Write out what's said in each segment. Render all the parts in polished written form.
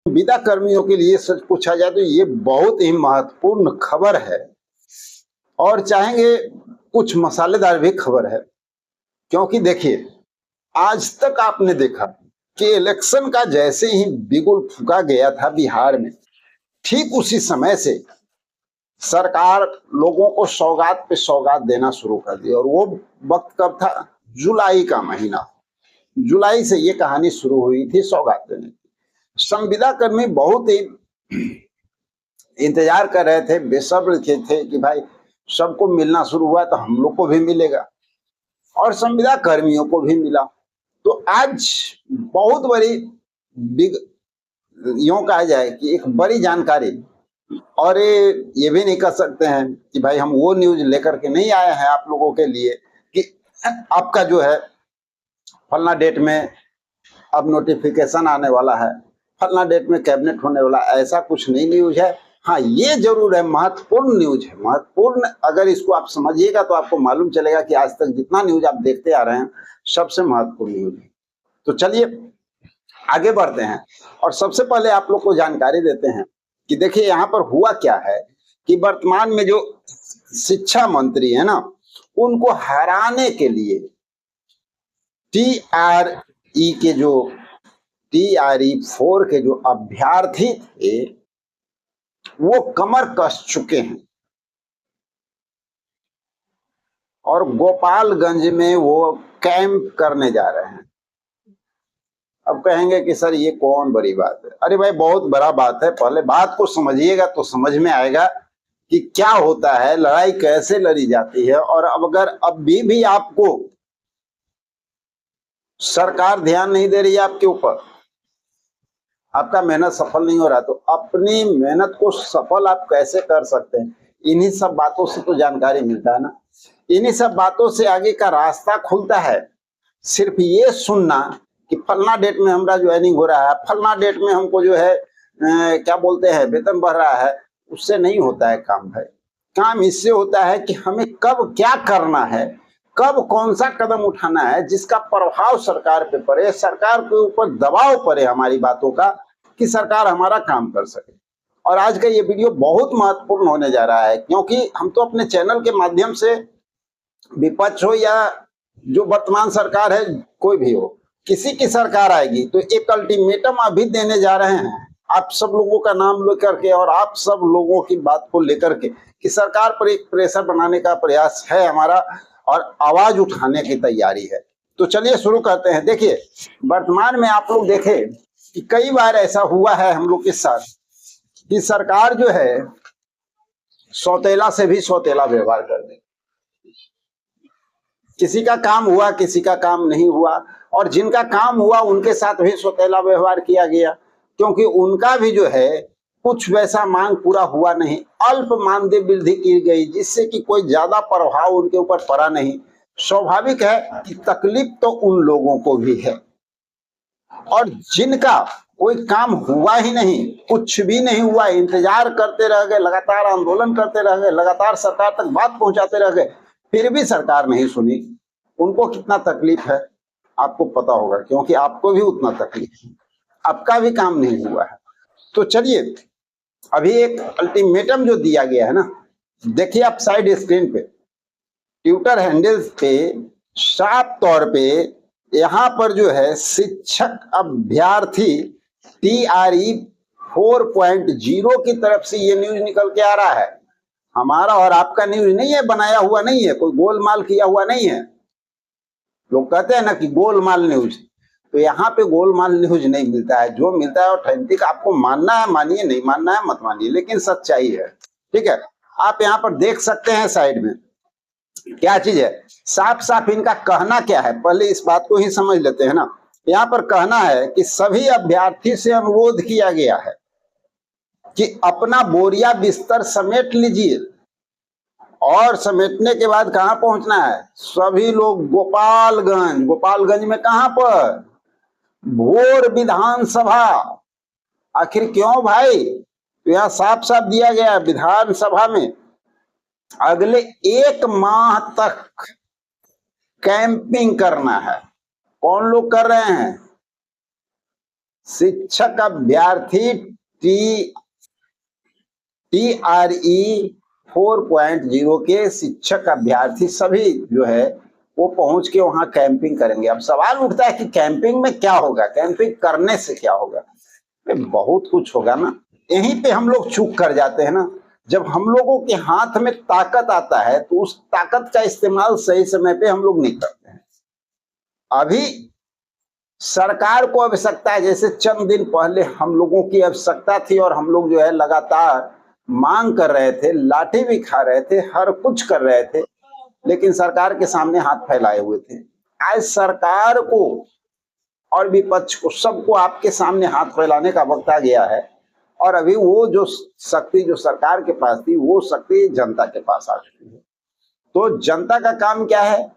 विदा कर्मियों के लिए सच पूछा जाए तो ये बहुत ही महत्वपूर्ण खबर है और चाहेंगे कुछ मसालेदार भी खबर है। क्योंकि देखिए, आज तक आपने देखा कि इलेक्शन का जैसे ही बिगुल फूंका गया था बिहार में, ठीक उसी समय से सरकार लोगों को सौगात पे सौगात देना शुरू कर दी। और वो वक्त कब था? जुलाई का महीना। जुलाई से ये कहानी शुरू हुई थी सौगात देने की। संविदा कर्मी बहुत ही इंतजार कर रहे थे, बेसब्र थे कि भाई सबको मिलना शुरू हुआ तो हम लोग को भी मिलेगा, और संविदा कर्मियों को भी मिला। तो आज बहुत बड़ी बिग यूं कहा जाए कि एक बड़ी जानकारी। और ये भी नहीं कर सकते हैं कि भाई हम वो न्यूज लेकर के नहीं आए हैं आप लोगों के लिए कि आपका जो है फलना डेट में अब नोटिफिकेशन आने वाला है, फलना डेट में कैबिनेट होने वाला, ऐसा कुछ नहीं न्यूज है। हाँ, ये जरूर है, महत्वपूर्ण न्यूज है, महत्वपूर्ण। अगर इसको आप समझिएगा तो आपको मालूम चलेगा कि आज तक जितना न्यूज आप देखते आ रहे हैं सबसे महत्वपूर्ण न्यूज है। तो चलिए आगे बढ़ते हैं और सबसे पहले आप लोग को जानकारी देते हैं कि देखिए यहाँ पर हुआ क्या है कि वर्तमान में जो शिक्षा मंत्री है ना, उनको हराने के लिए TRE 4 के जो अभ्यर्थी थे वो कमर कस चुके हैं और गोपालगंज में वो कैंप करने जा रहे हैं। अब कहेंगे कि सर ये कौन बड़ी बात है? अरे भाई बहुत बड़ा बात है। पहले बात को समझिएगा तो समझ में आएगा कि क्या होता है, लड़ाई कैसे लड़ी जाती है। और अब अगर अभी भी आपको सरकार ध्यान नहीं दे रही है आपके ऊपर, आपका मेहनत सफल नहीं हो रहा, तो अपनी मेहनत को सफल आप कैसे कर सकते हैं? इन्हीं सब बातों से तो जानकारी मिलता है ना, इन्हीं सब बातों से आगे का रास्ता खुलता है। सिर्फ ये सुनना कि फलना डेट में हमारा ज्वाइनिंग हो रहा है, फलना डेट में हमको जो है क्या बोलते हैं वेतन बढ़ रहा है, उससे नहीं होता है काम भाई। काम इससे होता है कि हमें कब क्या करना है, कब कौन सा कदम उठाना है जिसका प्रभाव सरकार पे पड़े, सरकार के ऊपर दबाव पड़े हमारी बातों का, कि सरकार हमारा काम कर सके। और आज का ये वीडियो बहुत महत्वपूर्ण होने जा रहा है, क्योंकि हम तो अपने चैनल के माध्यम से विपक्ष हो या जो वर्तमान सरकार है, कोई भी हो, किसी की सरकार आएगी तो एक अल्टीमेटम अभी देने जा रहे हैं आप सब लोगों का नाम लेकर के और आप सब लोगों की बात को लेकर के कि सरकार पर एक प्रेशर बनाने का प्रयास है हमारा और आवाज उठाने की तैयारी है। तो चलिए शुरू करते हैं। देखिए, वर्तमान में आप लोग देखें कि कई बार ऐसा हुआ है हम लोग के साथ कि सरकार जो है सौतेला से भी सौतेला व्यवहार कर दे। किसी का काम हुआ, किसी का काम नहीं हुआ, और जिनका काम हुआ उनके साथ भी सौतेला व्यवहार किया गया, क्योंकि उनका भी जो है कुछ वैसा मांग पूरा हुआ नहीं, अल्प मानदेय वृद्धि की गई जिससे कि कोई ज्यादा प्रभाव उनके ऊपर पड़ा नहीं। स्वाभाविक है कि तकलीफ तो उन लोगों को भी है, और जिनका कोई काम हुआ ही नहीं, कुछ भी नहीं हुआ, इंतजार करते रह गए, लगातार आंदोलन करते रह गए, लगातार सरकार तक बात पहुंचाते रह गए, फिर भी सरकार नहीं सुनी, उनको कितना तकलीफ है आपको पता होगा, क्योंकि आपको भी उतना तकलीफ है, आपका भी काम नहीं हुआ है। तो चलिए, अभी एक अल्टीमेटम जो दिया गया है ना, देखिए आप साइड स्क्रीन पे ट्विटर हैंडल्स पे साफ तौर पे यहाँ पर जो है शिक्षक अभ्यर्थी TRE 4.0 की तरफ से ये न्यूज निकल के आ रहा है। हमारा और आपका न्यूज नहीं है, बनाया हुआ नहीं है, कोई गोलमाल किया हुआ नहीं है। लोग कहते हैं ना कि गोलमाल न्यूज, तो यहाँ पे गोलमाल न्यूज नहीं मिलता है। जो मिलता है ऑथेंटिक, आपको मानना है मानिए, नहीं मानना है मत मानिए, लेकिन सच्चाई है। ठीक है, आप यहाँ पर देख सकते हैं साइड में क्या चीज है, साफ साफ इनका कहना क्या है, पहले इस बात को ही समझ लेते हैं ना। यहाँ पर कहना है कि सभी अभ्यर्थी से अनुरोध किया गया है कि अपना बोरिया बिस्तर समेट लीजिए, और समेटने के बाद कहां पहुंचना है? सभी लोग गोपालगंज। गोपालगंज में कहां पर? भोर विधानसभा। आखिर क्यों भाई? तो यहाँ साफ साफ दिया गया विधानसभा में अगले 1 माह तक कैंपिंग करना है। कौन लोग कर रहे हैं? शिक्षक अभ्यर्थी TRE 4.0 के शिक्षक अभ्यर्थी सभी जो है वो पहुंच के वहां कैंपिंग करेंगे। अब सवाल उठता है कि कैंपिंग में क्या होगा, कैंपिंग करने से क्या होगा? बहुत कुछ होगा ना। यहीं पे हम लोग चूक कर जाते हैं ना। जब हम लोगों के हाथ में ताकत आता है तो उस ताकत का इस्तेमाल सही समय पे हम लोग नहीं करते हैं। अभी सरकार को आवश्यकता है, जैसे चंद दिन पहले हम लोगों की आवश्यकता थी और हम लोग जो है लगातार मांग कर रहे थे, लाठी भी खा रहे थे, हर कुछ कर रहे थे, लेकिन सरकार के सामने हाथ फैलाए हुए थे। आज सरकार को और विपक्ष को, सबको आपके सामने हाथ फैलाने का वक्त आ गया है। और अभी वो जो शक्ति जो सरकार के पास थी वो शक्ति जनता के पास आ चुकी है। तो जनता का काम क्या है?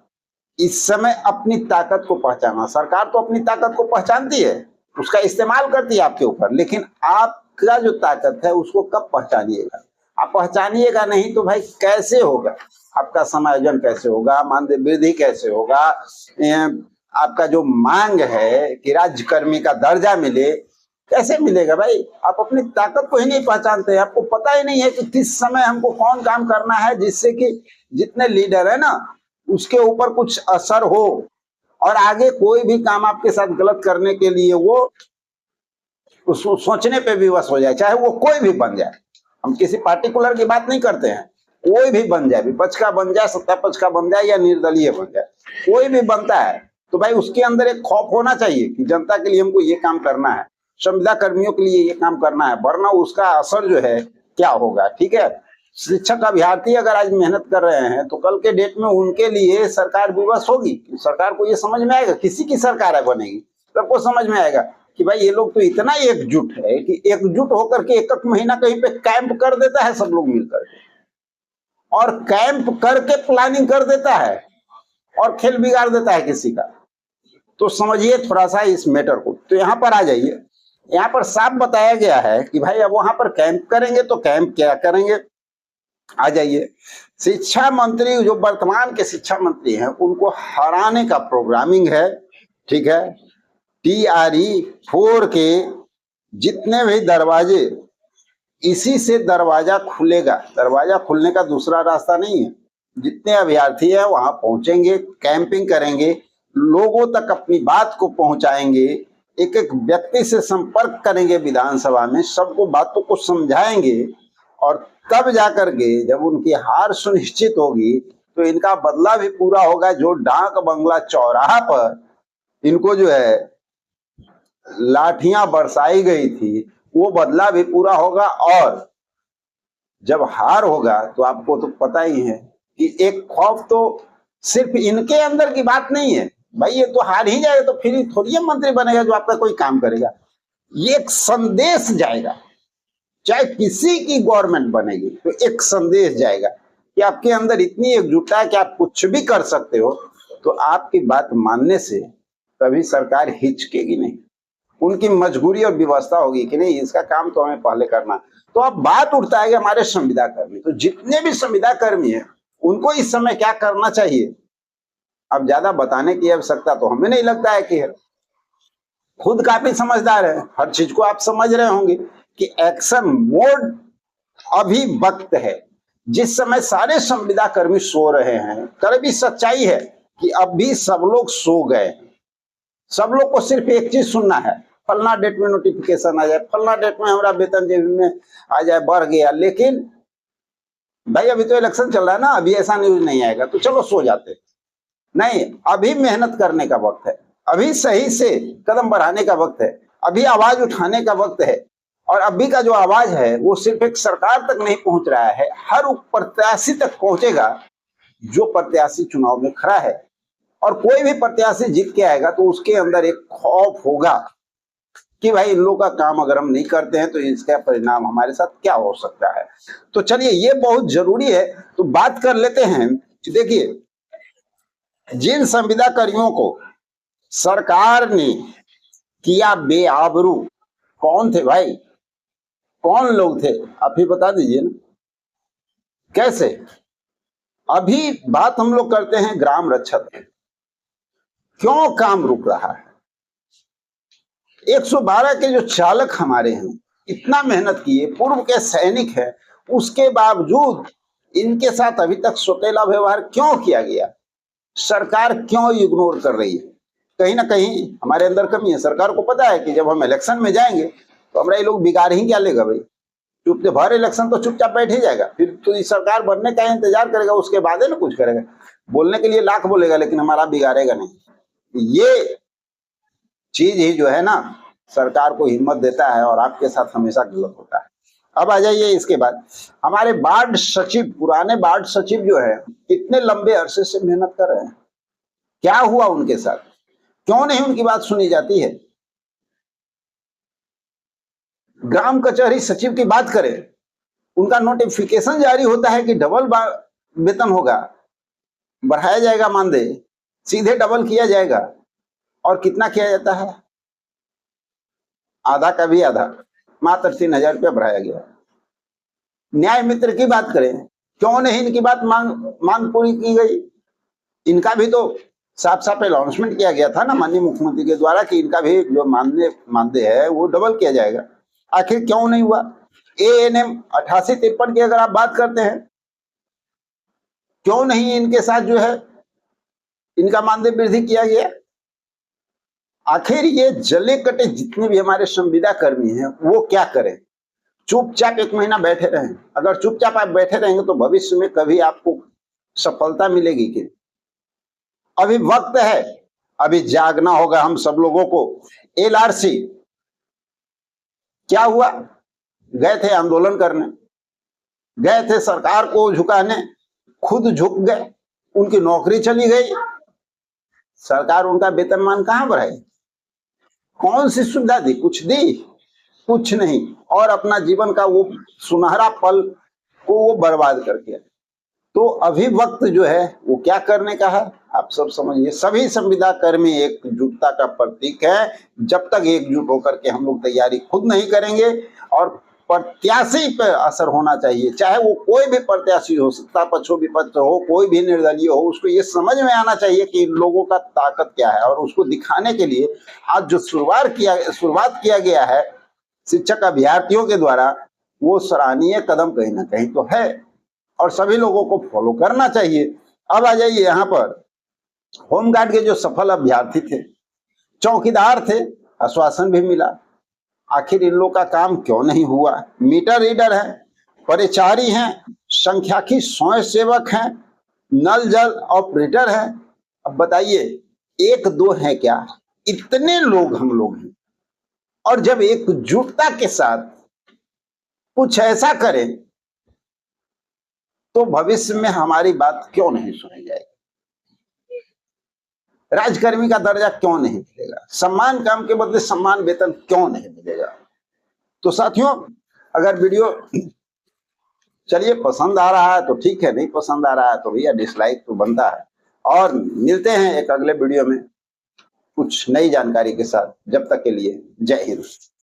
इस समय अपनी ताकत को पहचाना। सरकार तो अपनी ताकत को पहचानती है, उसका इस्तेमाल करती है आपके ऊपर, लेकिन आपका जो ताकत है उसको कब पहचानिएगा? आप पहचानिएगा नहीं तो भाई कैसे होगा? आपका समायोजन कैसे होगा? मानदेय वृद्धि कैसे होगा? आपका जो मांग है कि राज्यकर्मी का दर्जा मिले, कैसे मिलेगा भाई? आप अपनी ताकत को ही नहीं पहचानते हैं। आपको पता ही नहीं है कि किस समय हमको कौन काम करना है, जिससे कि जितने लीडर है ना उसके ऊपर कुछ असर हो और आगे कोई भी काम आपके साथ गलत करने के लिए वो उसको सोचने पे भी वश हो जाए, चाहे वो कोई भी बन जाए। हम किसी पार्टिकुलर की बात नहीं करते हैं, कोई भी बन जाए, विपक्ष का बन जाए, सत्ता पक्ष का बन जाए या निर्दलीय बन जाए, कोई भी बनता है तो भाई उसके अंदर एक खौफ होना चाहिए कि जनता के लिए हमको ये काम करना है, संविदा कर्मियों के लिए ये काम करना है, वरना उसका असर जो है क्या होगा। ठीक है, शिक्षक अभ्यर्थी अगर आज मेहनत कर रहे हैं तो कल के डेट में उनके लिए सरकार विवश होगी। सरकार को ये समझ में आएगा, किसी की सरकार बनेगी सबको समझ में आएगा कि भाई ये लोग तो इतना एकजुट है कि एकजुट होकर के एक महीना कहीं पे कैंप कर देता है सब लोग मिलकर के, और कैंप करके प्लानिंग कर देता है और खेल बिगाड़ देता है किसी का। तो समझिए थोड़ा सा इस मैटर को। तो यहाँ पर आ जाइए, यहाँ पर साफ बताया गया है कि भाई अब वहां पर कैंप करेंगे तो कैंप क्या करेंगे। आ जाइए, शिक्षा मंत्री जो वर्तमान के शिक्षा मंत्री हैं उनको हराने का प्रोग्रामिंग है। ठीक है, TRE 4 के जितने भी दरवाजे, इसी से दरवाजा खुलेगा। दरवाजा खुलने का दूसरा रास्ता नहीं है। जितने अभ्यर्थी हैं वहां पहुंचेंगे, कैंपिंग करेंगे, लोगों तक अपनी बात को पहुंचाएंगे, एक एक व्यक्ति से संपर्क करेंगे विधानसभा में, सबको बातों को समझाएंगे, और तब जाकर के जब उनकी हार सुनिश्चित होगी तो इनका बदला भी पूरा होगा। जो डाक बंगला चौराहा पर इनको जो है लाठियां बरसाई गई थी वो बदला भी पूरा होगा। और जब हार होगा तो आपको तो पता ही है कि एक खौफ तो सिर्फ इनके अंदर की बात नहीं है, भाई ये तो हार ही जाएगा तो फिर थोड़ी मंत्री बनेगा जो आपका कोई काम करेगा। ये एक संदेश जाएगा, चाहे किसी की गवर्नमेंट बनेगी तो एक संदेश जाएगा कि आपके अंदर इतनी एकजुटता है कि आप कुछ भी कर सकते हो। तो आपकी बात मानने से कभी सरकार हिचकेगी नहीं, उनकी मजबूरी और व्यवस्था होगी कि नहीं इसका काम तो हमें पहले करना। तो अब बात उठता है कि हमारे संविदा कर्मी, तो जितने भी संविदा कर्मी है उनको इस समय क्या करना चाहिए, अब ज्यादा बताने की आवश्यकता तो हमें नहीं लगता है कि है। खुद काफी समझदार है, हर चीज को आप समझ रहे होंगे कि एक्शन मोड अभी वक्त है। जिस समय सारे संविदा कर्मी सो रहे हैं, कड़वी सच्चाई है कि अभी सब लोग सो गए। सब लोग को सिर्फ एक चीज सुनना है, फलना डेट में नोटिफिकेशन आ जाए, फलना डेट में हमारा वेतन जेबी में आ जाए, बढ़ गया। लेकिन भाई अभी तो इलेक्शन चल रहा है ना, अभी ऐसा न्यूज नहीं आएगा तो चलो सो जाते। नहीं, अभी मेहनत करने का वक्त है, अभी सही से कदम बढ़ाने का वक्त है, अभी आवाज उठाने का वक्त है। और अभी का जो आवाज है वो सिर्फ एक सरकार तक नहीं पहुंच रहा है, हर प्रत्याशी तक पहुंचेगा जो प्रत्याशी चुनाव में खड़ा है। और कोई भी प्रत्याशी जीत के आएगा तो उसके अंदर एक खौफ होगा कि भाई इन लोगों का काम अगर हम नहीं करते हैं तो इसका परिणाम हमारे साथ क्या हो सकता है। तो चलिए ये बहुत जरूरी है। तो बात कर लेते हैं कि देखिए, जिन संविदा कर्मियों को सरकार ने किया बेआबरू, कौन थे भाई, कौन लोग थे, आप ही बता दीजिए ना कैसे। अभी बात हम लोग करते हैं ग्राम रक्षक, क्यों काम रुक रहा है। 112 के जो चालक हमारे हैं, इतना मेहनत किए, पूर्व के सैनिक हैं, उसके बावजूद इनके साथ अभी तक सौतेला व्यवहार क्यों किया गया? सरकार क्यों इग्नोर कर रही है? कहीं ना कहीं हमारे अंदर कमी है। सरकार को पता है कि जब हम इलेक्शन में जाएंगे तो हमारा ये लोग बिगाड़ ही क्या लेगा भाई। चुपचाप हर इलेक्शन तो चुपचाप बैठ ही जाएगा, फिर तो इस सरकार बनने का इंतजार करेगा, उसके बाद है ना कुछ करेगा। बोलने के लिए लाख बोलेगा लेकिन हमारा बिगाड़ेगा नहीं। ये चीज ही जो है ना सरकार को हिम्मत देता है और आपके साथ हमेशा गलत होता है। अब आ जाइए इसके बाद, हमारे वार्ड सचिव, पुराने वार्ड सचिव जो है कितने लंबे अरसे से मेहनत कर रहे हैं, क्या हुआ उनके साथ? क्यों नहीं उनकी बात सुनी जाती है? ग्राम कचहरी सचिव की बात करें, उनका नोटिफिकेशन जारी होता है कि डबल वेतन होगा, बढ़ाया जाएगा मानदेय, सीधे डबल किया जाएगा, और कितना किया जाता है? आधा का भी आधा, मात्र 3,000 रुपया बढ़ाया गया। न्याय मित्र की बात करें, क्यों नहीं इनकी बात मांग पूरी की गई? इनका भी तो साफ साफ अनाउंसमेंट किया गया था ना माननीय मुख्यमंत्री के द्वारा कि इनका भी जो मानदेय है वो डबल किया जाएगा। आखिर क्यों नहीं हुआ? ANM 88-53 की अगर आप बात करते हैं, क्यों नहीं इनके साथ जो है इनका मानदेय वृद्धि किया गया? आखिर ये जले कटे जितने भी हमारे संविदा कर्मी हैं वो क्या करें? चुपचाप 1 महीना बैठे रहें? अगर चुपचाप आप बैठे रहेंगे तो भविष्य में कभी आपको सफलता मिलेगी कि? अभी वक्त है, अभी जागना होगा हम सब लोगों को। LRC क्या हुआ? गए थे आंदोलन करने, गए थे सरकार को झुकाने, खुद झुक गए, उनकी नौकरी चली गई, सरकार उनका वेतनमान कहां बढ़ाई? कौन सी सुविधा दी? कुछ दी? कुछ नहीं, और अपना जीवन का वो सुनहरा पल को वो बर्बाद करके। तो अभी वक्त जो है वो क्या करने का है आप सब समझिए। सभी संविदा कर्मी एकजुटता का प्रतीक है। जब तक एकजुट होकर के हम लोग तैयारी खुद नहीं करेंगे, और प्रत्याशी पर असर होना चाहिए, चाहे वो कोई भी प्रत्याशी हो, सत्ता पक्ष हो, विपक्ष हो, कोई भी निर्दलीय हो, उसको ये समझ में आना चाहिए कि इन लोगों का ताकत क्या है, और उसको दिखाने के लिए आज जो शुरुआत किया गया है शिक्षक अभ्यर्थियों के द्वारा, वो सराहनीय कदम कहीं ना कहीं तो है और सभी लोगों को फॉलो करना चाहिए। अब आ जाइए यहाँ पर, होमगार्ड के जो सफल अभ्यर्थी थे, चौकीदार थे, आश्वासन भी मिला, आखिर इन लोग का काम क्यों नहीं हुआ? मीटर रीडर है, परिचारी हैं, संख्याकी स्वयं सेवक हैं, नल जल ऑपरेटर हैं। अब बताइए 1-2 है क्या? इतने लोग हम लोग हैं, और जब एकजुटता के साथ कुछ ऐसा करें तो भविष्य में हमारी बात क्यों नहीं सुनी जाएगी? राजकर्मी का दर्जा क्यों नहीं मिलेगा? सम्मान काम के बदले सम्मान वेतन क्यों नहीं मिलेगा? तो साथियों, अगर वीडियो चलिए पसंद आ रहा है तो ठीक है, नहीं पसंद आ रहा है तो भैया डिसलाइक तो बनता है। और मिलते हैं एक अगले वीडियो में कुछ नई जानकारी के साथ। जब तक के लिए जय हिंद।